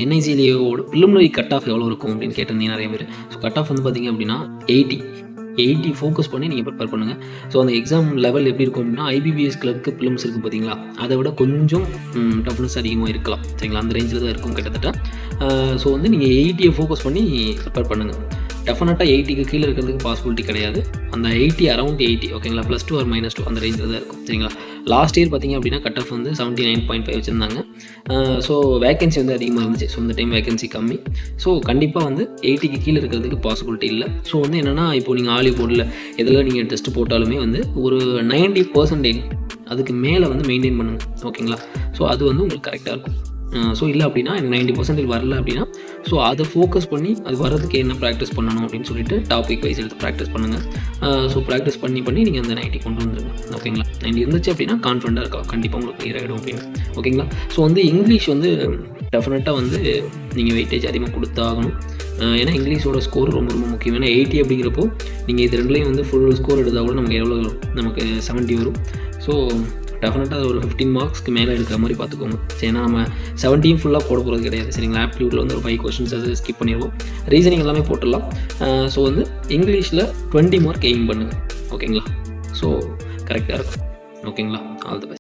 என்ஐசிலேயோட preliminary cut off எவ்வளோ இருக்கும் அப்படின்னு கேட்டிருந்தீங்க நிறைய பேர். ஸோ கட் ஆஃப் வந்து பார்த்திங்க அப்படின்னா 80 ஃபோக்கஸ் பண்ணி நீங்கள் ப்ரிப்பேர் பண்ணுங்கள். ஸோ அந்த எக்ஸாம் லெவல் எப்படி இருக்கும் அப்படின்னா ஐபிபிஎஸ் கிளர்க்கு ப்ரிலிம்ஸ் இருக்குது பார்த்தீங்களா, அதை விட கொஞ்சம் டஃப்னஸ் அதிகமாக இருக்கலாம். சரிங்களா, அந்த ரேஞ்சில் தான் இருக்கும் கிட்டத்தட்ட. ஸோ வந்து நீங்கள் 80 ஃபோக்கஸ் பண்ணி ப்ரிப்பேர் பண்ணுங்கள். டெஃபினட்டாக 80க்கு கீழே இருக்கிறதுக்கு பாசிபிலிட்டி கிடையாது. அந்த 80 அரௌண்ட் 80 ஓகேங்களா, +2 ஆர் -2 அந்த ரேஞ்சில் தான் இருக்கும். சரிங்களா, லாஸ்ட் இயர் பார்த்திங்க அப்படின்னா கட் ஆஃப் வந்து 79.5 வச்சுருந்தாங்க. ஸோ வேகன்சி வந்து அதிகமாக இருந்துச்சு. ஸோ இந்த டைம் வேகன்சி கம்மி. ஸோ கண்டிப்பாக வந்து 80க்கு கீழே இருக்கிறதுக்கு பாசிபிலிட்டி இல்லை. ஸோ வந்து என்னென்னா இப்போ நீங்கள் ஆலி போர்டில் எதில் நீங்கள் டெஸ்ட் போட்டாலுமே வந்து ஒரு 90% அதுக்கு மேலே வந்து மெயின்டைன் பண்ணுங்கள். ஓகேங்களா, ஸோ அது வந்து உங்களுக்கு கரெக்டாக இருக்கும். ஸோ இல்லை அப்படின்னா எனக்கு 90% வரல அப்படின்னா ஸோ அதை ஃபோக்கஸ் பண்ணி அது வர்றதுக்கு என்ன ப்ராக்டிஸ் பண்ணணும் அப்படின்னு சொல்லிட்டு டாபிக் வைஸ் எடுத்து ப்ராக்டிஸ் பண்ணுங்கள். ஸோ ப்ராக்டிஸ் பண்ணி நீங்கள் அந்த 90 கொண்டு வந்துருங்க. ஓகேங்களா, 90 இருந்துச்சு அப்படின்னா கான்ஃபிடண்ட்டாக இருக்கலாம், கண்டிப்பாக உங்களுக்கு கிளியர் ஆகிடும் அப்படின்னு. ஓகேங்களா, ஸோ வந்து இங்கிலீஷ் வந்து டெஃபினட்டாக வந்து நீங்கள் வெயிட்டேஜ் அதிகமாக கொடுத்தாகணும். ஏன்னா இங்கிலீஷோட ஸ்கோர் ரொம்ப ரொம்ப முக்கியம். ஏன்னா 80 அப்படிங்கிறப்போ நீங்கள் இது ரெண்டுலேயும் வந்து ஃபுல் ஸ்கோர் எடுத்தால் கூட நமக்கு எவ்வளோ வரும், நமக்கு 70 வரும். ஸோ டெஃபினட்டாக ஒரு 15 மார்க்ஸ்க்கு மேலே எடுக்கிற மாதிரி பார்த்துக்கோங்க. சரி, ஏன்னா நம்ம 17 ஃபுல்லாக போட போகிறது கிடையாது. சரிங்களா, ஆப்டிடியூட்டில் வந்து ஒரு 5 கொஸ்டின்ஸ் அது ஸ்கிப் பண்ணிடுவோம், ரீசனிங் எல்லாமே போட்டுடலாம். ஸோ வந்து இங்கிலீஷில் 20 மார்க் எய்ம் பண்ணுங்கள். ஓகேங்களா, ஸோ கரெக்டாக இருக்கும். ஓகேங்களா, ஆல் தி பெஸ்ட்.